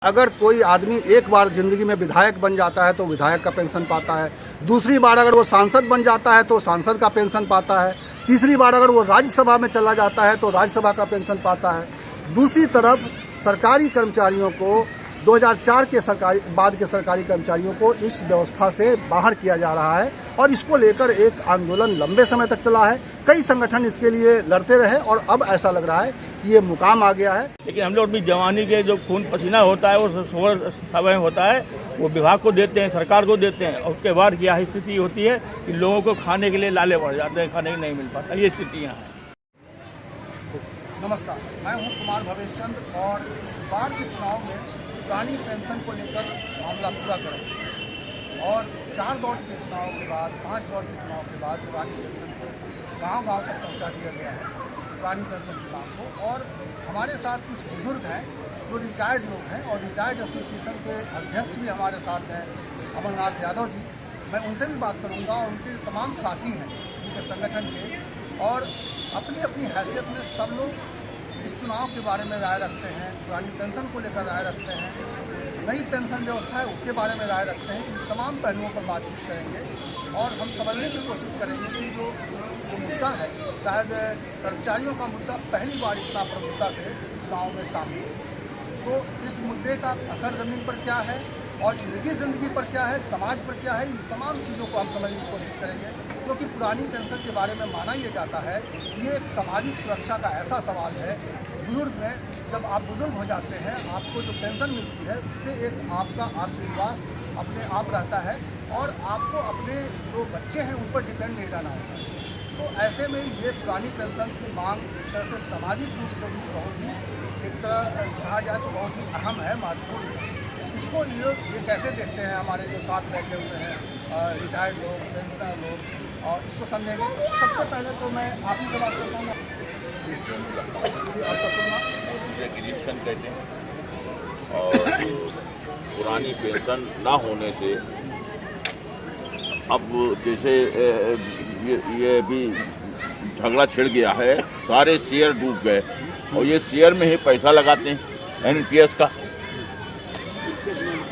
अगर कोई आदमी एक बार ज़िंदगी में विधायक बन जाता है तो विधायक का पेंशन पाता है, दूसरी बार अगर वो सांसद बन जाता है तो सांसद का पेंशन पाता है, तीसरी बार अगर वो राज्यसभा में चला जाता है तो राज्यसभा का पेंशन पाता है। दूसरी तरफ सरकारी कर्मचारियों को 2004 के बाद के सरकारी कर्मचारियों को इस व्यवस्था से बाहर किया जा रहा है और इसको लेकर एक आंदोलन लंबे समय तक चला है। कई संगठन इसके लिए लड़ते रहे और अब ऐसा लग रहा है कि ये मुकाम आ गया है। लेकिन हम लोग अपनी जवानी के जो खून पसीना होता है वो समय होता है वो विभाग को देते हैं, सरकार को देते हैं और उसके बाद क्या स्थिति होती है कि लोगों को खाने के लिए लाले पड़ जाते हैं, खाने के नहीं मिल पाता, ये स्थितियाँ हैं। नमस्कार, मैं हूं कुमार भवेश चंद्र और इस बार के चुनाव में पुरानी पेंशन को लेकर मामला पूरा करें और 4 दौर के चुनाव के बाद 5 दौर के चुनाव के बाद पुरानी पेंशन को गांव-गांव तक पहुंचा दिया गया है, पुरानी पेंशन की मांग को। और हमारे साथ कुछ बुजुर्ग हैं जो रिटायर्ड लोग हैं और रिटायर्ड एसोसिएशन के अध्यक्ष भी हमारे साथ हैं, अमरनाथ यादव जी। मैं उनसे भी बात करूँगा और उनके तमाम साथी हैं उनके संगठन के, और अपनी अपनी हैसियत में सब लोग इस चुनाव के बारे में राय रखते हैं, पुरानी पेंशन को लेकर राय रखते हैं, नई पेंशन व्यवस्था है उसके बारे में राय रखते हैं। इन तमाम पहलुओं पर बातचीत करेंगे और हम समझने की कोशिश करेंगे कि जो मुद्दा है, शायद कर्मचारियों का मुद्दा पहली बार इतना प्रमुखता से चुनाव में सामने, तो इस मुद्दे का असर ज़मीन पर क्या है और इनकी ज़िंदगी पर क्या है, समाज पर क्या है, इन तमाम चीज़ों को हम समझने की कोशिश करेंगे। क्योंकि पुरानी पेंशन के बारे में माना यह जाता है ये एक सामाजिक सुरक्षा का ऐसा सवाल है। बुजुर्ग में जब आप बुजुर्ग हो जाते हैं, आपको जो पेंशन मिलती है उससे एक आपका आत्मविश्वास अपने आप रहता है और आपको अपने जो बच्चे हैं उन पर डिपेंड नहीं रहना होता है। तो ऐसे में ये पुरानी पेंशन की मांग एक तरह से सामाजिक रूप से भी बहुत ही एक तरह कहा जाए तो बहुत ही अहम है, महत्वपूर्ण है। इसको ये कैसे देखते हैं हमारे जो साथ बैठे हुए हैं रिटायर्ड लोग, पेंशनर लोग, और इसको समझेंगे। सबसे पहले तो मैं आप ही से बात करता हूँ। मुझे गिरीश चंद कहते हैं और पुरानी पेंशन ना होने से अब जैसे ये भी झगड़ा छिड़ गया है, सारे शेयर डूब गए और ये शेयर में ही पैसा लगाते हैं एनपीएस का,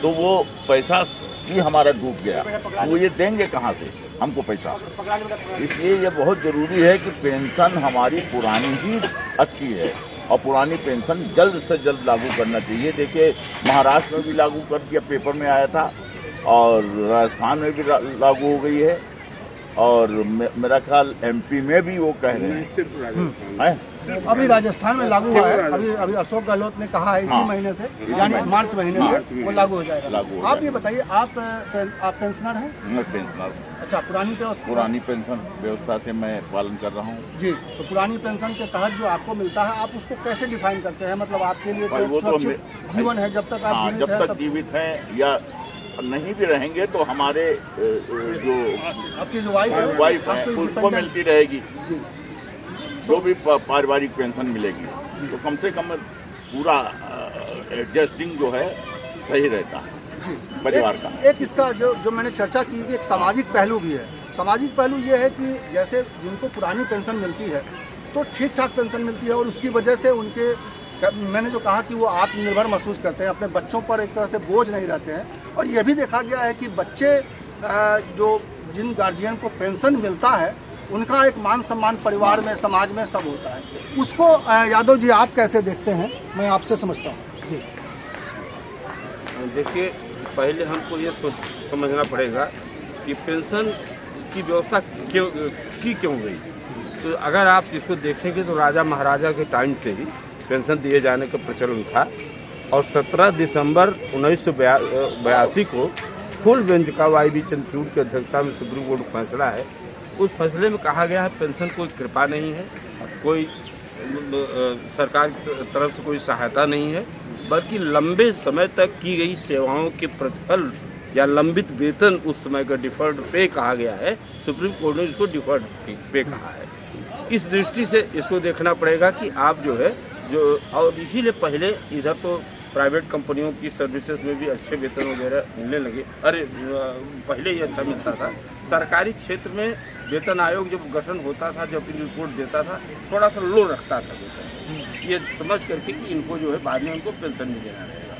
तो वो पैसा ही हमारा डूब गया, वो ये देंगे कहाँ से हमको पैसा। इसलिए ये बहुत जरूरी है कि पेंशन हमारी पुरानी ही अच्छी है और पुरानी पेंशन जल्द से जल्द लागू करना चाहिए। देखिए महाराष्ट्र में भी लागू कर दिया, पेपर में आया था, और राजस्थान में भी लागू हो गई है और मेरा ख्याल एमपी में भी वो कह रहे हैं। अभी राजस्थान में लागू हुआ है, अभी अशोक गहलोत ने कहा है इसी महीने से, यानी मार्च महीने से वो लागू हो जाएगा। आप ये बताइए, आप पेंशनर हैं? मैं पेंशनर। अच्छा, पुरानी पेंशन व्यवस्था से मैं पालन कर रहा हूँ जी। तो पुरानी पेंशन के तहत जो आपको मिलता है आप उसको कैसे डिफाइन करते हैं? मतलब आपके लिए तो सुरक्षित जीवन है जब तक आप जीवित हैं या नहीं भी रहेंगे तो हमारे जो आपकी जो वाइफ है उनको मिलती रहेगी, जो भी पारिवारिक पेंशन मिलेगी, तो कम से कम पूरा एडजस्टिंग जो है सही रहता है परिवार का। एक इसका जो मैंने चर्चा की थी, एक सामाजिक पहलू भी है। सामाजिक पहलू ये है कि जैसे जिनको पुरानी पेंशन मिलती है तो ठीक ठाक पेंशन मिलती है और उसकी वजह से उनके, मैंने जो कहा कि वो आत्मनिर्भर महसूस करते हैं, अपने बच्चों पर एक तरह से बोझ नहीं रहते हैं। और यह भी देखा गया है कि बच्चे जो जिन गार्जियन को पेंशन मिलता है उनका एक मान सम्मान परिवार में, समाज में सब होता है। उसको यादव जी आप कैसे देखते हैं? मैं आपसे समझता हूँ जी। देखिए, पहले हमको ये समझना पड़ेगा कि पेंशन की व्यवस्था क्यों गई। तो अगर आप इसको देखेंगे तो राजा महाराजा के टाइम से ही पेंशन दिए जाने का प्रचलन था और 17 दिसंबर 1982 को फुल बेंच का वाई.डी. चंद्रचूड़ की अध्यक्षता में सुप्रीम कोर्ट फैसला है। उस फैसले में कहा गया है पेंशन कोई कृपा नहीं है, कोई सरकार की तरफ से कोई सहायता नहीं है, बल्कि लंबे समय तक की गई सेवाओं के प्रतिफल या लंबित वेतन उस समय का डिफर्ड पे कहा गया है। सुप्रीम कोर्ट ने इसको डिफर्ड पे कहा है। इस दृष्टि से इसको देखना पड़ेगा कि आप जो है और इसीलिए पहले इधर तो प्राइवेट कंपनियों की सर्विसेज में भी अच्छे वेतन वगैरह मिलने लगे। अरे पहले ही अच्छा मिलता था। सरकारी क्षेत्र में वेतन आयोग जब गठन होता था, जब रिपोर्ट देता था, थोड़ा सा लो रखता था वेतन, ये समझ करके कि इनको जो है बाद में उनको पेंशन नहीं देना रहेगा।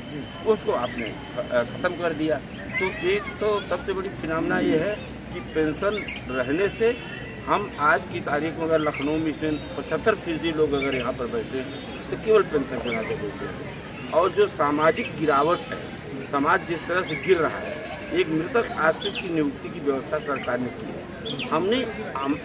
उसको आपने खत्म कर दिया। तो एक तो सबसे बड़ी फिनोमेना ये है कि पेंशन रहने से हम आज की तारीख में अगर लखनऊ में इसमें 75% लोग अगर यहाँ पर बैठे हैं तो केवल पेंशन के नाते बैठे हैं। और जो सामाजिक गिरावट है, समाज जिस तरह से गिर रहा है, एक मृतक आश्रित की नियुक्ति की व्यवस्था सरकार ने की है। हमने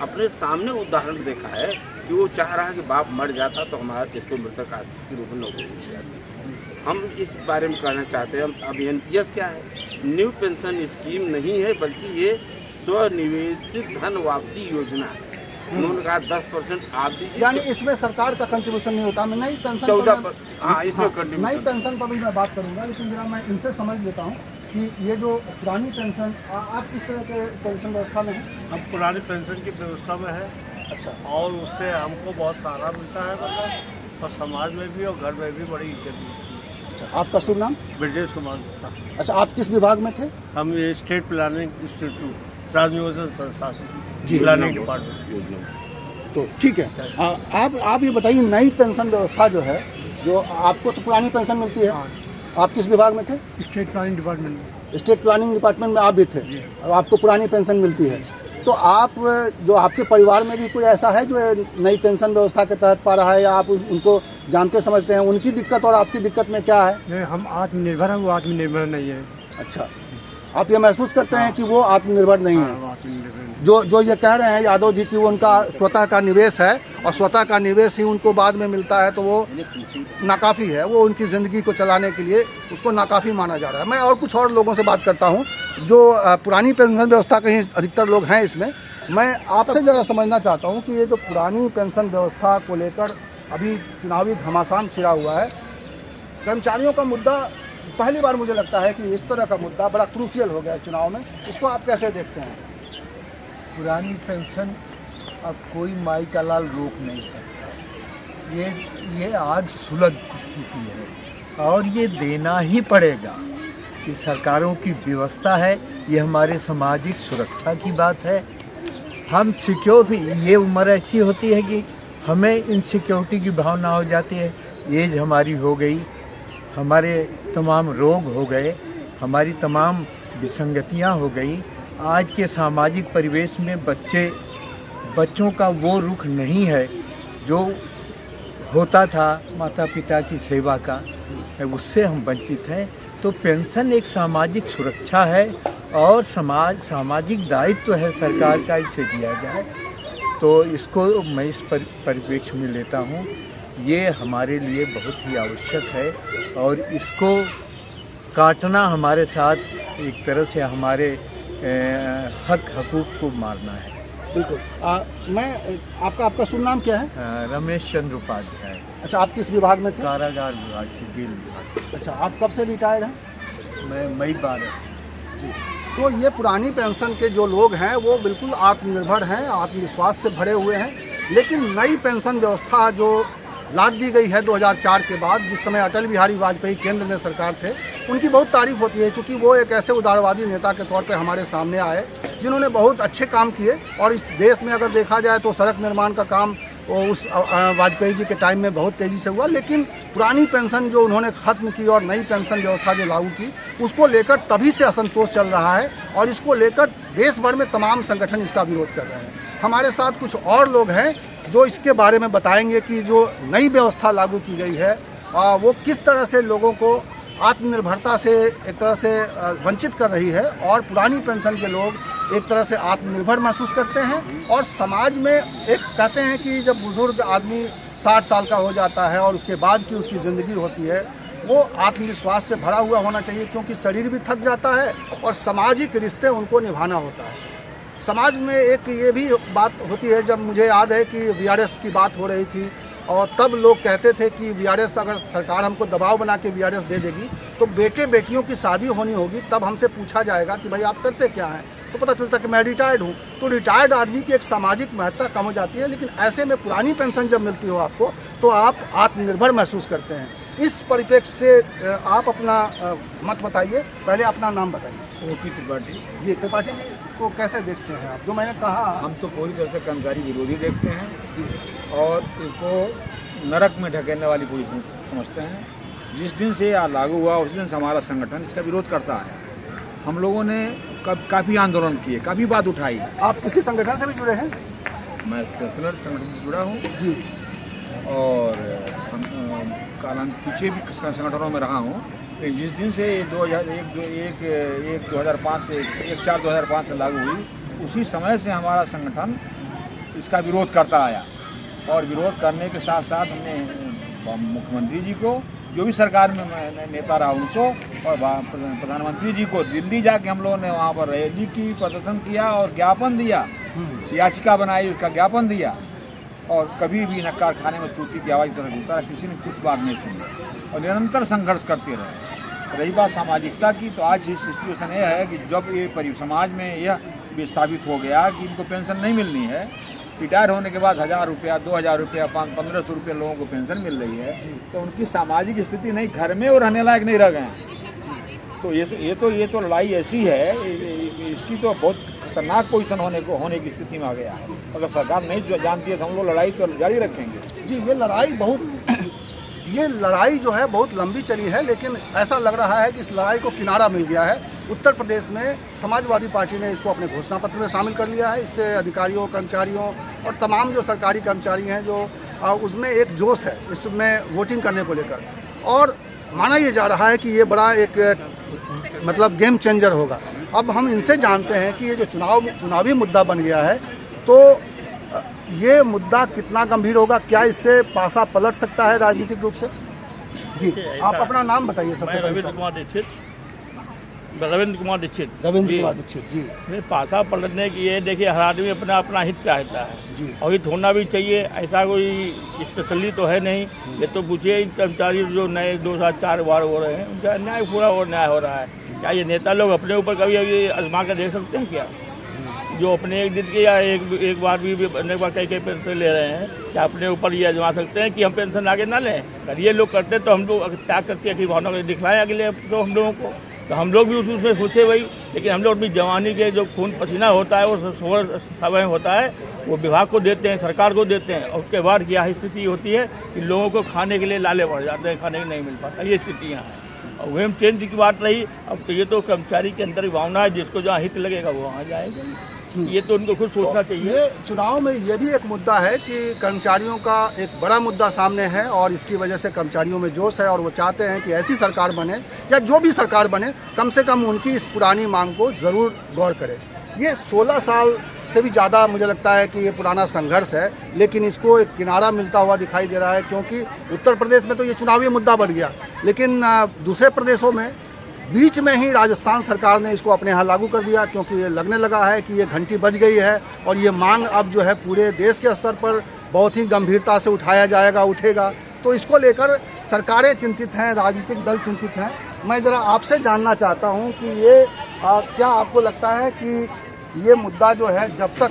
अपने सामने उदाहरण देखा है कि वो चाह रहा है कि बाप मर जाता तो हमारा इसको मृतक आश्रित के रूप में नौकरी दी जाती। हम इस बारे में कहना चाहते हैं, अब एनपीएस क्या है? न्यू पेंशन स्कीम नहीं है, बल्कि ये स्वनिवेशित धन वापसी योजना है। उन्होंने कहा 10% आप दीजिए, यानी इसमें सरकार का कंट्रीब्यूशन नहीं होता। मैं नई पेंशन 14%, हाँ इसमें नई पेंशन पर भी मैं बात करूंगा, लेकिन जरा मैं इनसे समझ लेता हूँ कि ये जो पुरानी पेंशन, आप किस तरह के पेंशन व्यवस्था में हैं? हम पुरानी पेंशन की व्यवस्था में है। अच्छा, और उससे हमको बहुत सहारा मिलता है, मतलब और समाज में भी और घर में भी बड़ी इज्जत मिलती है। अच्छा, आपका शुभ नाम? ब्रजेश कुमार। अच्छा, आप किस विभाग में थे? हम ये स्टेट प्लानिंग इंस्टीट्यूट ट्रांसमिशन संस्था जी, प्लानिंग डिपार्टमेंट योजना। तो ठीक है, आप ये बताइए, नई पेंशन व्यवस्था जो है, जो आपको तो पुरानी पेंशन मिलती है, आप किस विभाग में थे? स्टेट प्लानिंग डिपार्टमेंट में। स्टेट प्लानिंग डिपार्टमेंट में आप भी थे, और आपको पुरानी पेंशन मिलती है। तो आप, जो आपके परिवार में भी कोई ऐसा है जो नई पेंशन व्यवस्था के तहत पा रहा है, या आप उनको जानते समझते हैं? उनकी दिक्कत और आपकी दिक्कत में क्या है? नहीं, हम आत्मनिर्भर हैं, वो आत्मनिर्भर नहीं है। अच्छा, आप ये महसूस करते हैं कि वो आत्मनिर्भर नहीं है? आत्मनिर्भर जो ये कह रहे हैं यादव जी कि वो उनका स्वतः का निवेश है और स्वतः का निवेश ही उनको बाद में मिलता है, तो वो नाकाफ़ी है, वो उनकी ज़िंदगी को चलाने के लिए उसको नाकाफ़ी माना जा रहा है। मैं और कुछ और लोगों से बात करता हूँ जो पुरानी पेंशन व्यवस्था के ही अधिकतर लोग हैं इसमें। मैं आपसे ज़रा समझना चाहता हूँ कि ये जो पुरानी पेंशन व्यवस्था को लेकर अभी चुनावी घमासान छिड़ा हुआ है, कर्मचारियों का मुद्दा, पहली बार मुझे लगता है कि इस तरह का मुद्दा बड़ा क्रूशियल हो गया है चुनाव में। इसको आप कैसे देखते हैं? पुरानी पेंशन अब कोई माई का लाल रोक नहीं सकता। ये आग सुलग चुकी है और ये देना ही पड़ेगा। ये सरकारों की व्यवस्था है, ये हमारे सामाजिक सुरक्षा की बात है। हम सिक्योर, ये उम्र ऐसी होती है कि हमें इनसिक्योरिटी की भावना हो जाती है। एज हमारी हो गई, हमारे तमाम रोग हो गए, हमारी तमाम विसंगतियां हो गई। आज के सामाजिक परिवेश में बच्चों का वो रुख नहीं है जो होता था माता पिता की सेवा का, उससे हम वंचित हैं। तो पेंशन एक सामाजिक सुरक्षा है और सामाजिक दायित्व है सरकार का, इसे दिया जाए। तो इसको मैं इस परिप्रेक्ष्य में लेता हूँ, ये हमारे लिए बहुत ही आवश्यक है और इसको काटना हमारे साथ एक तरह से हमारे हकूक़ को मारना है। बिल्कुल। मैं आपका शुभ नाम क्या है? रमेश चंद्र उपाध्याय। अच्छा, आप किस विभाग में थे? कारागार विभाग से, जेल विभाग से। अच्छा, आप कब से रिटायर्ड हैं? मैं मई 12 जी। तो ये पुरानी पेंशन के जो लोग हैं वो बिल्कुल आत्मनिर्भर हैं, आत्मविश्वास से भरे हुए हैं, लेकिन नई पेंशन व्यवस्था जो लाद दी गई है 2004 के बाद, जिस समय अटल बिहारी वाजपेयी केंद्र में सरकार थे, उनकी बहुत तारीफ होती है, क्योंकि वो एक ऐसे उदारवादी नेता के तौर पे हमारे सामने आए जिन्होंने बहुत अच्छे काम किए। और इस देश में अगर देखा जाए तो सड़क निर्माण का काम उस वाजपेयी जी के टाइम में बहुत तेज़ी से हुआ, लेकिन पुरानी पेंशन जो उन्होंने ख़त्म की और नई पेंशन व्यवस्था जो लागू की, उसको लेकर तभी से असंतोष चल रहा है और इसको लेकर देश भर में तमाम संगठन इसका विरोध कर रहे हैं। हमारे साथ कुछ और लोग हैं जो इसके बारे में बताएंगे कि जो नई व्यवस्था लागू की गई है वो किस तरह से लोगों को आत्मनिर्भरता से एक तरह से वंचित कर रही है, और पुरानी पेंशन के लोग एक तरह से आत्मनिर्भर महसूस करते हैं। और समाज में एक कहते हैं कि जब बुजुर्ग आदमी 60 साल का हो जाता है और उसके बाद की उसकी ज़िंदगी होती है, वो आत्मविश्वास से भरा हुआ होना चाहिए, क्योंकि शरीर भी थक जाता है और सामाजिक रिश्ते उनको निभाना होता है। समाज में एक ये भी बात होती है, जब मुझे याद है कि वीआरएस की बात हो रही थी और तब लोग कहते थे कि वीआरएस, अगर सरकार हमको दबाव बना के वीआरएस दे देगी तो बेटे बेटियों की शादी होनी होगी, तब हमसे पूछा जाएगा कि भाई आप करते क्या हैं, तो पता चलता कि मैं रिटायर्ड हूँ। तो रिटायर्ड आदमी की एक सामाजिक महत्ता कम हो जाती है, लेकिन ऐसे में पुरानी पेंशन जब मिलती हो आपको तो आप आत्मनिर्भर महसूस करते हैं। इस परिप्रेक्ष्य से आप अपना मत बताइए, पहले अपना नाम बताइए। ओपी त्रिपाठी। जी त्रिपाठी जी, इसको कैसे देखते हैं आप? जो मैंने कहा, हम तो पूरी तरह से कर्मचारी विरोधी देखते हैं और इसको नरक में ढकेलने वाली पोजीशन समझते हैं। जिस दिन से यह लागू हुआ उस दिन से हमारा संगठन इसका विरोध करता है। हम लोगों ने काफ़ी आंदोलन किए, काफ़ी बात उठाई। आप किसी संगठन से भी जुड़े हैं? मैं पेंशनर संगठन से जुड़ा हूँ जी। और पीछे भी संगठनों में रहा हूँ। जिस दिन से 2005 से 1/4/2005 से लागू हुई, उसी समय से हमारा संगठन इसका विरोध करता आया। और विरोध करने के साथ साथ हमने मुख्यमंत्री जी को, जो भी सरकार में नेता रहा उनको, और प्रधानमंत्री जी को दिल्ली जाके हम लोगों ने वहाँ पर रैली की, प्रदर्शन किया और ज्ञापन दिया, याचिका बनाई, उसका ज्ञापन दिया। और कभी भी न कारखाने में तूती की आवाज़ तरह होता है, किसी ने कुछ बात नहीं सुनी और निरंतर संघर्ष करते रहे। रही बात सामाजिकता की, तो आज इस सिचुएशन ये है कि जब ये समाज में यह विस्थापित हो गया कि इनको पेंशन नहीं मिलनी है, रिटायर होने के बाद 1000 रुपया, 2000 रुपया, 1500 रुपये लोगों को पेंशन मिल रही है, तो उनकी सामाजिक स्थिति नहीं, घर में वो रहने लायक नहीं रह गए हैं। तो ये तो लड़ाई ऐसी है, इसकी तो बहुत खतरनाक पोजीशन होने की स्थिति में आ गया है। अगर सरकार नहीं जानती है तो हम लोग लड़ाई तो जारी रखेंगे। जी, ये लड़ाई जो है बहुत लंबी चली है, लेकिन ऐसा लग रहा है कि इस लड़ाई को किनारा मिल गया है। उत्तर प्रदेश में समाजवादी पार्टी ने इसको अपने घोषणा पत्र में शामिल कर लिया है। इससे अधिकारियों, कर्मचारियों और तमाम जो सरकारी कर्मचारी हैं, जो उसमें एक जोश है इसमें वोटिंग करने को लेकर, और माना ये जा रहा है कि ये बड़ा एक मतलब गेम चेंजर होगा। अब हम इनसे जानते हैं कि ये जो चुनावी मुद्दा बन गया है, तो ये मुद्दा कितना गंभीर होगा, क्या इससे पासा पलट सकता है राजनीतिक रूप से? जी, आप अपना नाम बताइए सबसे पहले। रविंद्र कुमार दीक्षित। रविंद्र कुमार दीक्षित जी। पासा पलटने की ये देखिए, हर आदमी अपना अपना हित चाहता है जी, और हित होना भी चाहिए। ऐसा कोई स्पेशली तो है नहीं। ये तो पूछिए कर्मचारी जो नए 2 साल 4 बार हो रहे हैं, उनका न्याय पूरा और न्याय हो रहा है। क्या ये नेता लोग अपने ऊपर कभी अभी आजमा कर देख सकते हैं क्या? जो अपने एक दिन के या एक बार भी बनने के बाद कई पेंशन ले रहे हैं, क्या अपने ऊपर ये आजमा सकते हैं कि हम पेंशन आगे ना लें? अगर ये लोग करते तो हम लोग त्याग करके की भावना को दिखलाएं अगले तो हम लोगों को, तो हम लोग भी उसमें सोचे भाई। लेकिन हम लोग अपनी जवानी के जो खून पसीना होता है, वो समय होता है, वो विभाग को देते हैं, सरकार को देते हैं। और उसके बाद क्या स्थिति होती है कि लोगों को खाने के लिए लाले पड़ जाते हैं, खाने के नहीं मिल पाता। ये स्थिति यहाँ है। और वेम चेंज की बात रही, अब तो ये तो कर्मचारी के अंदर भावना है, जिसको जहाँ हित लगेगा वो वहाँ जाएगा। ये तो उनको खुद सोचना चाहिए। ये चुनाव में ये भी एक मुद्दा है कि कर्मचारियों का एक बड़ा मुद्दा सामने है, और इसकी वजह से कर्मचारियों में जोश है और वो चाहते हैं कि ऐसी सरकार बने, या जो भी सरकार बने, कम से कम उनकी इस पुरानी मांग को ज़रूर गौर करे। ये 16 साल से भी ज़्यादा मुझे लगता है कि ये पुराना संघर्ष है, लेकिन इसको एक किनारा मिलता हुआ दिखाई दे रहा है, क्योंकि उत्तर प्रदेश में तो ये चुनावी मुद्दा बन गया, लेकिन दूसरे प्रदेशों में बीच में ही राजस्थान सरकार ने इसको अपने यहाँ लागू कर दिया, क्योंकि ये लगने लगा है कि ये घंटी बज गई है और ये मांग अब जो है पूरे देश के स्तर पर बहुत ही गंभीरता से उठेगा। तो इसको लेकर सरकारें चिंतित हैं, राजनीतिक दल चिंतित हैं। मैं ज़रा आपसे जानना चाहता हूँ कि ये क्या आपको लगता है कि ये मुद्दा जो है, जब तक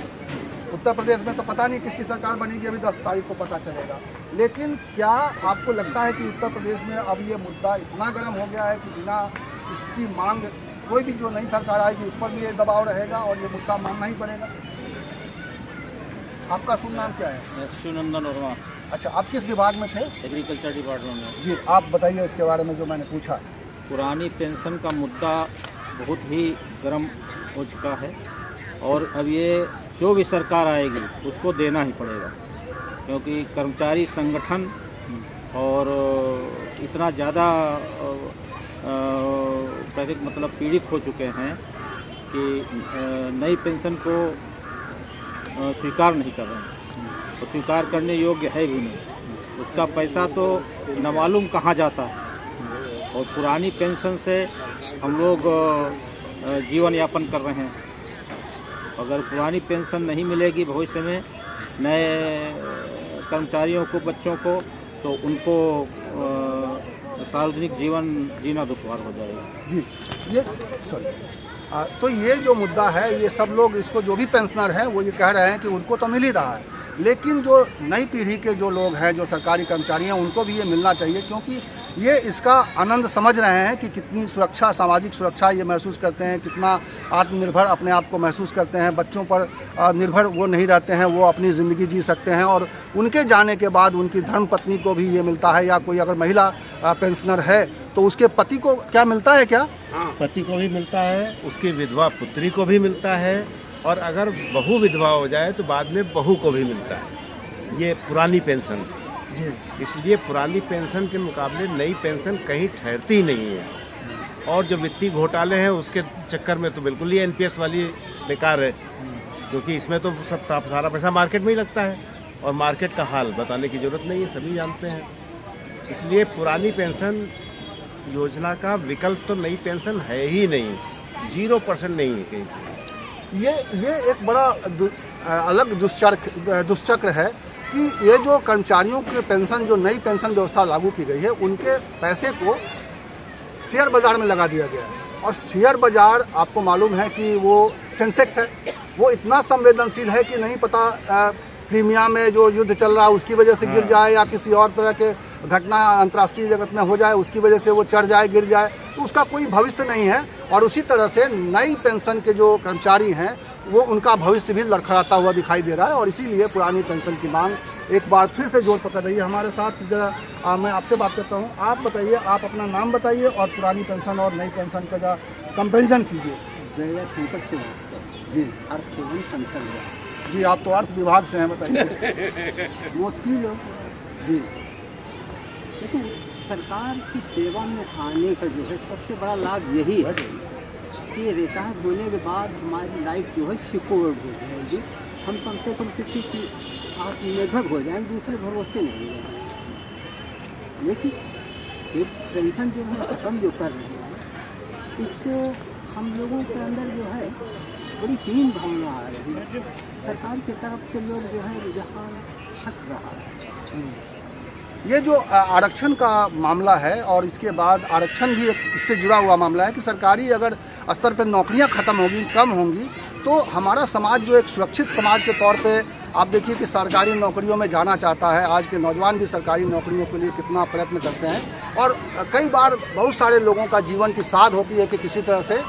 उत्तर प्रदेश में तो पता नहीं किसकी सरकार बनेगी, अभी 10 तारीख को पता चलेगा, लेकिन क्या आपको लगता है कि उत्तर प्रदेश में अब ये मुद्दा इतना गर्म हो गया है कि बिना इसकी मांग कोई भी जो नई सरकार आएगी उस पर भी ये दबाव रहेगा और ये मुद्दा मानना ही पड़ेगा? आपका शुभ नाम क्या है? शिवनंदन वर्मा। अच्छा, आप किस विभाग में थे? एग्रीकल्चर डिपार्टमेंट में। जी, आप बताइए इसके बारे में जो मैंने पूछा। पुरानी पेंशन का मुद्दा बहुत ही गर्म हो चुका है, और अब ये जो भी सरकार आएगी उसको देना ही पड़ेगा, क्योंकि कर्मचारी संगठन और इतना ज़्यादा मतलब पीड़ित हो चुके हैं कि नई पेंशन को स्वीकार नहीं कर रहे हैं, तो स्वीकार करने योग्य है भी नहीं। उसका पैसा तो न मालूम कहाँ जाता है, और पुरानी पेंशन से हम लोग जीवन यापन कर रहे हैं। अगर पुरानी पेंशन नहीं मिलेगी भविष्य में नए कर्मचारियों को, बच्चों को, तो उनको सार्वजनिक जीवन जीना दुश्वार हो जाएगा। जी, ये तो ये जो मुद्दा है, ये सब लोग इसको, जो भी पेंशनर हैं वो ये कह रहे हैं कि उनको तो मिल ही रहा है, लेकिन जो नई पीढ़ी के जो लोग हैं, जो सरकारी कर्मचारी हैं, उनको भी ये मिलना चाहिए, क्योंकि ये इसका आनंद समझ रहे हैं कि कितनी सुरक्षा, सामाजिक सुरक्षा ये महसूस करते हैं, कितना आत्मनिर्भर अपने आप को महसूस करते हैं, बच्चों पर निर्भर वो नहीं रहते हैं, वो अपनी ज़िंदगी जी सकते हैं। और उनके जाने के बाद उनकी धर्मपत्नी को भी ये मिलता है, या कोई अगर महिला पेंशनर है तो उसके पति को क्या मिलता है, क्या पति को भी मिलता है, उसकी विधवा पुत्री को भी मिलता है, और अगर बहू विधवा हो जाए तो बाद में बहू को भी मिलता है। ये पुरानी पेंशन, इसलिए पुरानी पेंशन के मुकाबले नई पेंशन कहीं ठहरती ही नहीं है। और जो वित्तीय घोटाले हैं उसके चक्कर में तो बिल्कुल ही एनपीएस वाली बेकार है, क्योंकि इसमें तो सब सारा पैसा मार्केट में ही लगता है, और मार्केट का हाल बताने की जरूरत नहीं है, सभी जानते हैं। इसलिए पुरानी पेंशन योजना का विकल्प तो नई पेंशन है ही नहीं, 0% नहीं है कहीं। ये एक बड़ा अलग दुष्चक्र है कि ये जो कर्मचारियों के पेंशन, जो नई पेंशन व्यवस्था लागू की गई है, उनके पैसे को शेयर बाजार में लगा दिया गया है। और शेयर बाजार आपको मालूम है कि वो सेंसेक्स है, वो इतना संवेदनशील है कि नहीं पता प्रीमियम में जो युद्ध चल रहा है उसकी वजह से गिर जाए, या किसी और तरह के घटना अंतर्राष्ट्रीय जगत में हो जाए उसकी वजह से वो चढ़ जाए, गिर जाए, तो उसका कोई भविष्य नहीं है। और उसी तरह से नई पेंशन के जो कर्मचारी हैं वो उनका भविष्य भी लड़खड़ाता हुआ दिखाई दे रहा है। और इसीलिए पुरानी पेंशन की मांग एक बार फिर से जोर पकड़ रही है। हमारे साथ जरा मैं आपसे बात करता हूँ, आप बताइए, आप अपना नाम बताइए और पुरानी पेंशन और नई पेंशन का जो कंपेरिजन कीजिए। जय शंकर श्रीवास्तव जी, अर्थ एवं संख्या जी, आप तो अर्थ विभाग से हैं, बताइए। मोस्टली लोग जी, लेकिन सरकार की सेवा में आने का जो है सबसे बड़ा लाभ यही है कि रिटायर होने के बाद हमारी लाइफ जो है सिक्योर हो जाएगी, हम कम से कम किसी की आत्मनिर्भर हो जाएंगे, दूसरे भरोसे नहीं रहेंगे। लेकिन ये पेंशन जो है हम जो कर रहे हैं, इससे हम लोगों के अंदर जो है बड़ी हीन भावना आ रही है। सरकार की तरफ से लोग जो है रुझान हट रहा है। ये जो आरक्षण का मामला है, और इसके बाद आरक्षण भी इससे जुड़ा हुआ मामला है कि सरकारी अगर स्तर पर नौकरियां खत्म होगी, कम होंगी, तो हमारा समाज जो एक सुरक्षित समाज के तौर पे आप देखिए कि सरकारी नौकरियों में जाना चाहता है। आज के नौजवान भी सरकारी नौकरियों के लिए कितना प्रयत्न करते हैं, और कई बार बहुत सारे लोगों का जीवन की साध होती है कि किसी तरह से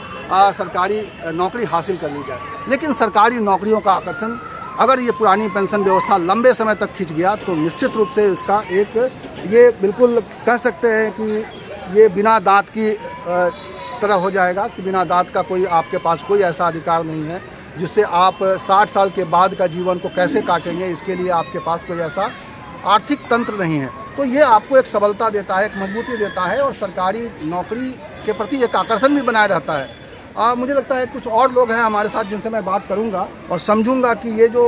सरकारी नौकरी हासिल कर ली जाए। लेकिन सरकारी नौकरियों का आकर्षण अगर ये पुरानी पेंशन व्यवस्था लंबे समय तक खिंच गया तो निश्चित रूप से इसका एक, ये बिल्कुल कह सकते हैं कि ये बिना दांत की तरह हो जाएगा, कि बिना दांत का कोई आपके पास कोई ऐसा अधिकार नहीं है जिससे आप 60 साल के बाद का जीवन को कैसे काटेंगे, इसके लिए आपके पास कोई ऐसा आर्थिक तंत्र नहीं है। तो ये आपको एक सबलता देता है, एक मजबूती देता है, और सरकारी नौकरी के प्रति एक आकर्षण भी बनाए रहता है। मुझे लगता है कुछ और लोग हैं हमारे साथ जिनसे मैं बात करूंगा और समझूंगा कि ये जो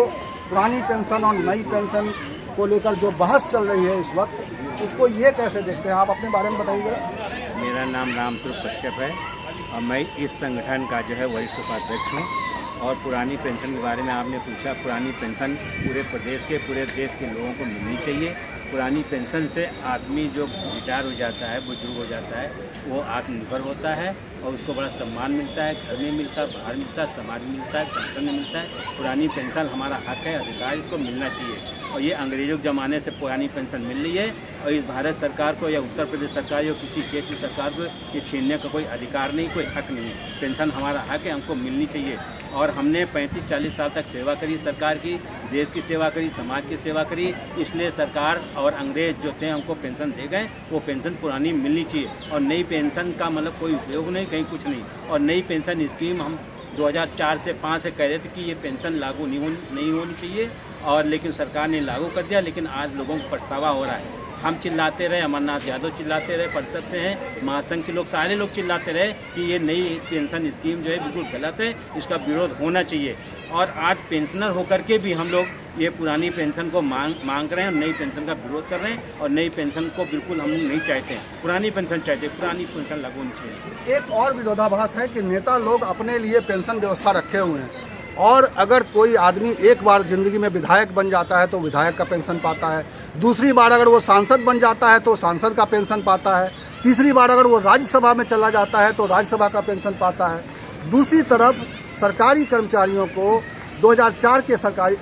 पुरानी पेंशन और नई पेंशन को लेकर जो बहस चल रही है इस वक्त, उसको ये कैसे देखते हैं। आप अपने बारे में बताइए जरा। मेरा नाम रामस्वरूप कश्यप है और मैं इस संगठन का जो है वरिष्ठ उपाध्यक्ष हूँ। और पुरानी पेंशन के बारे में आपने पूछा, पुरानी पेंशन पूरे देश के लोगों को मिलनी चाहिए। पुरानी पेंशन से आदमी जो रिटायर हो जाता है, बुजुर्ग हो जाता है, वो आत्मनिर्भर होता है और उसको बड़ा सम्मान मिलता है, घर में मिलता है, बाहर मिलता है, समाज में मिलता है, संगठन में मिलता है। पुरानी पेंशन हमारा हक है, अधिकार, इसको मिलना चाहिए। और ये अंग्रेजों के ज़माने से पुरानी पेंशन मिल रही है, और इस भारत सरकार को या उत्तर प्रदेश सरकार या किसी स्टेट की सरकार को ये छीनने का कोई अधिकार नहीं, कोई हक नहीं है। पेंशन हमारा हक है, हमको मिलनी चाहिए। और हमने 35-40 साल तक सेवा करी सरकार की, देश की सेवा करी, समाज की सेवा करी, इसलिए सरकार और अंग्रेज जो थे हमको पेंशन दे गए। वो पेंशन पुरानी मिलनी चाहिए, और नई पेंशन का मतलब कोई उपयोग नहीं, कहीं कुछ नहीं। और नई पेंशन स्कीम हम 2004 से 5 से कह रहे थे कि ये पेंशन लागू नहीं होनी चाहिए, और लेकिन सरकार ने लागू कर दिया। लेकिन आज लोगों को पछतावा हो रहा है। हम चिल्लाते रहे, अमरनाथ यादव चिल्लाते रहे, परिषद से हैं, महासंघ के लोग, सारे लोग चिल्लाते रहे कि ये नई पेंशन स्कीम जो है बिल्कुल गलत है, इसका विरोध होना चाहिए। और आज पेंशनर होकर के भी हम लोग ये पुरानी पेंशन को मांग रहे हैं, नई पेंशन का विरोध कर रहे हैं। और नई पेंशन को बिल्कुल हम नहीं चाहते हैं, पुरानी पेंशन चाहते हैं, पुरानी पेंशन लागू होनी चाहिए। एक और विरोधाभास है कि नेता लोग अपने लिए पेंशन व्यवस्था रखे हुए हैं, और अगर कोई आदमी एक बार ज़िंदगी में विधायक बन जाता है तो विधायक का पेंशन पाता है, दूसरी बार अगर वो सांसद बन जाता है तो सांसद का पेंशन पाता है, तीसरी बार अगर वो राज्यसभा में चला जाता है तो राज्यसभा का पेंशन पाता है। दूसरी तरफ सरकारी कर्मचारियों को 2004 के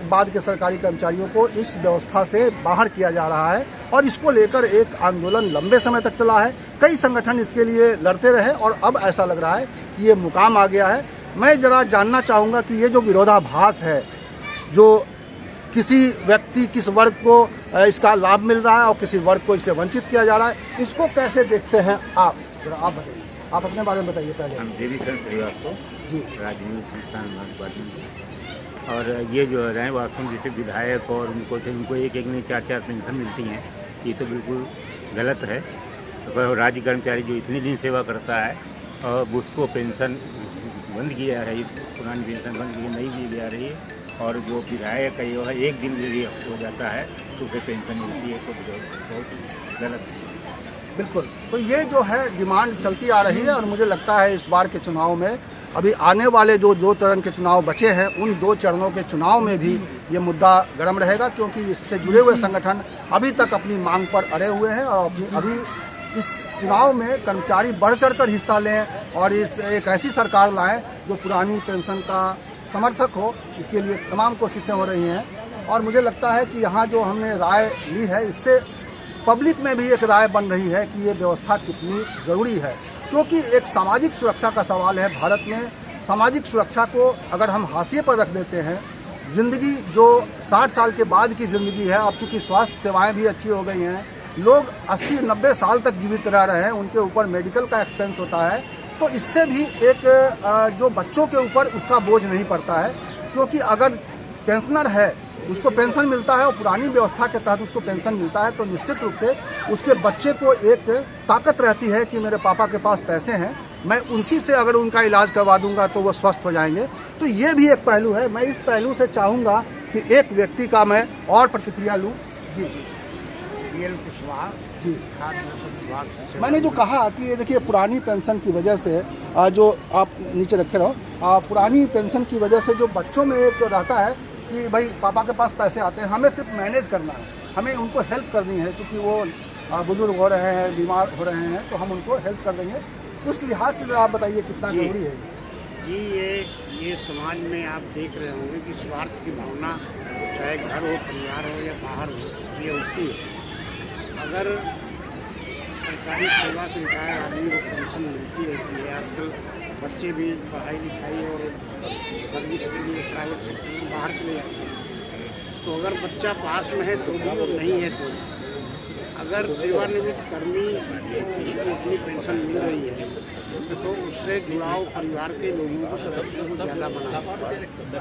बाद के सरकारी कर्मचारियों को इस व्यवस्था से बाहर किया जा रहा है और इसको लेकर एक आंदोलन लंबे समय तक चला है। कई संगठन इसके लिए लड़ते रहे और अब ऐसा लग रहा है कि ये मुकाम आ गया है। मैं जरा जानना चाहूँगा कि ये जो विरोधाभास है, जो किसी व्यक्ति किस वर्ग को इसका लाभ मिल रहा है और किसी वर्ग को इससे वंचित किया जा रहा है, इसको कैसे देखते हैं आप? जरा आप बताइए, आप अपने बारे में बताइए पहले। हम देवीचंद श्रीवास्तव जी, राजनीतिक संस्थान मार्क्सवादी। और ये जो रहे वास्तव में जैसे विधायक और उनको एक एक नहीं 4 पेंशन मिलती हैं, ये तो बिल्कुल गलत है। तो राज्य कर्मचारी जो इतने दिन सेवा करता है और उसको पेंशन बंद की जा रही, पुरानी पेंशन बंद की नई दी जा रही है। और जो विधायक का ये है 1 दिन के लिए हो जाता है तो उसे पेंशन मिलती है, तो बहुत गलत है। बिल्कुल। तो ये जो है डिमांड चलती आ रही है और मुझे लगता है इस बार के चुनाव में, अभी आने वाले जो 2 चरण के चुनाव बचे हैं, उन 2 चरणों के चुनाव में भी ये मुद्दा गर्म रहेगा, क्योंकि इससे जुड़े हुए संगठन अभी तक अपनी मांग पर अड़े हुए हैं और अभी इस चुनाव में कर्मचारी बढ़ चढ़कर हिस्सा लें और इस एक ऐसी सरकार लाएं जो पुरानी पेंशन का समर्थक हो। इसके लिए तमाम कोशिशें हो रही हैं और मुझे लगता है कि यहाँ जो हमने राय ली है, इससे पब्लिक में भी एक राय बन रही है कि ये व्यवस्था कितनी ज़रूरी है, क्योंकि एक सामाजिक सुरक्षा का सवाल है। भारत में सामाजिक सुरक्षा को अगर हम हाशिए पर रख देते हैं, ज़िंदगी जो 60 साल के बाद की ज़िंदगी है, अब चूँकि स्वास्थ्य सेवाएं भी अच्छी हो गई हैं, लोग 80-90 साल तक जीवित रह रहे हैं, उनके ऊपर मेडिकल का एक्सपेंस होता है, तो इससे भी एक जो बच्चों के ऊपर उसका बोझ नहीं पड़ता है, क्योंकि अगर पेंशनर है उसको पेंशन मिलता है और पुरानी व्यवस्था के तहत उसको पेंशन मिलता है, तो निश्चित रूप से उसके बच्चे को एक ताकत रहती है कि मेरे पापा के पास पैसे हैं, मैं उनसी से अगर उनका इलाज करवा दूंगा तो वो स्वस्थ हो जाएंगे। तो ये भी एक पहलू है। मैं इस पहलू से चाहूँगा कि एक व्यक्ति का मैं और प्रतिक्रिया लूँ। जी जी, BL कुशवाहा जी, खाद्य विभाग से। मैंने जो कहा कि ये देखिए पुरानी पेंशन की वजह से जो आप नीचे रखे रहो, पुरानी पेंशन की वजह से जो बच्चों में एक रहता है कि भाई पापा के पास पैसे आते हैं, हमें सिर्फ मैनेज करना है, हमें उनको हेल्प करनी है, क्योंकि वो बुजुर्ग हो रहे हैं, बीमार हो रहे हैं, तो हम उनको हेल्प कर देंगे। उस लिहाज से आप बताइए कितना जरूरी है जी। ये समाज में आप देख रहे होंगे कि स्वार्थ की भावना, चाहे घर हो, परिवार हो या बाहर हो, ये होती है। अगर सरकारी सेवा से रिटायर आदमी को पेंशन मिलती रहती है, आजकल बच्चे भी पढ़ाई लिखाई और सर्विस के लिए प्राइवेट सेक्टर में बाहर चले जाते हैं, तो अगर बच्चा पास में है तो भी और नहीं है तो, अगर सेवानिवृत्त कर्मी को उसको अपनी पेंशन मिल रही है तो उससे जुड़ाव परिवार के लोगों को, सदस्यों को ज़्यादा बनाता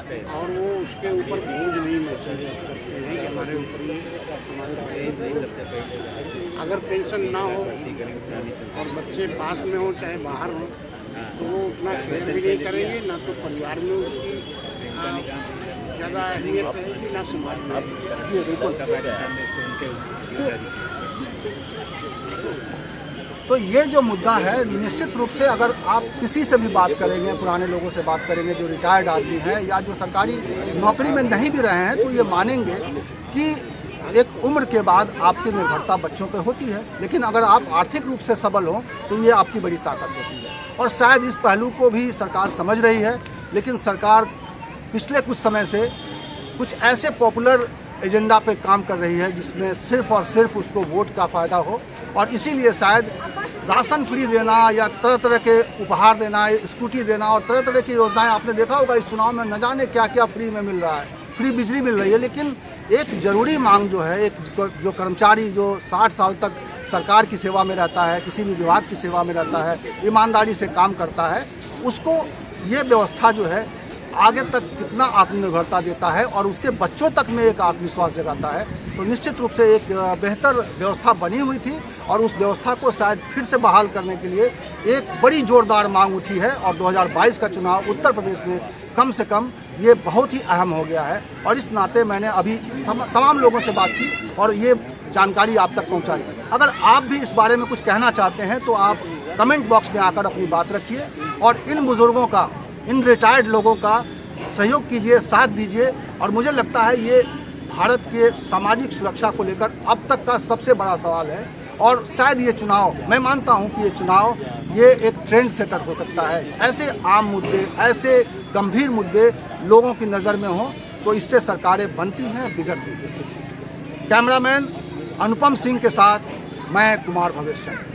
है और वो उसके ऊपर बोझ नहीं महसूस करते हैं कि हमारे ऊपर ये अगर पेंशन ना हो और बच्चे पास में हो चाहे बाहर हो, तो वो उतना शेयर भी नहीं करेंगे, ना तो परिवार में उसकी ज़्यादा अहमियत रहेगी, ना समाज में। तो ये जो मुद्दा है, निश्चित रूप से अगर आप किसी से भी बात करेंगे, पुराने लोगों से बात करेंगे जो रिटायर्ड आदमी हैं या जो सरकारी नौकरी में नहीं भी रहे हैं, तो ये मानेंगे कि एक उम्र के बाद आपकी निर्भरता बच्चों पे होती है, लेकिन अगर आप आर्थिक रूप से सबल हों तो ये आपकी बड़ी ताकत होती है। और शायद इस पहलू को भी सरकार समझ रही है, लेकिन सरकार पिछले कुछ समय से कुछ ऐसे पॉपुलर एजेंडा पे काम कर रही है जिसमें सिर्फ और सिर्फ उसको वोट का फ़ायदा हो, और इसीलिए शायद राशन फ्री देना या तरह तरह के उपहार देना, स्कूटी देना और तरह तरह की योजनाएं, आपने देखा होगा इस चुनाव में न जाने क्या क्या फ्री में मिल रहा है, फ्री बिजली मिल रही है। लेकिन एक ज़रूरी मांग जो है, एक जो कर्मचारी जो 60 साल तक सरकार की सेवा में रहता है, किसी भी विभाग की सेवा में रहता है, ईमानदारी से काम करता है, उसको ये व्यवस्था जो है आगे तक कितना आत्मनिर्भरता देता है और उसके बच्चों तक में एक आत्मविश्वास जगाता है। तो निश्चित रूप से एक बेहतर व्यवस्था बनी हुई थी और उस व्यवस्था को शायद फिर से बहाल करने के लिए एक बड़ी जोरदार मांग उठी है और 2022 का चुनाव उत्तर प्रदेश में कम से कम ये बहुत ही अहम हो गया है। और इस नाते मैंने अभी तमाम लोगों से बात की और ये जानकारी आप तक पहुँचाई। अगर आप भी इस बारे में कुछ कहना चाहते हैं तो आप कमेंट बॉक्स में आकर अपनी बात रखिए और इन बुज़ुर्गों का, इन रिटायर्ड लोगों का सहयोग कीजिए, साथ दीजिए। और मुझे लगता है ये भारत के सामाजिक सुरक्षा को लेकर अब तक का सबसे बड़ा सवाल है और शायद ये चुनाव, मैं मानता हूं कि ये चुनाव ये एक ट्रेंड सेटर हो सकता है। ऐसे आम मुद्दे, ऐसे गंभीर मुद्दे लोगों की नज़र में हों तो इससे सरकारें बनती हैं, बिगड़ती हैं। कैमरामैन अनुपम सिंह के साथ मैं कुमार भवेश चंद्र।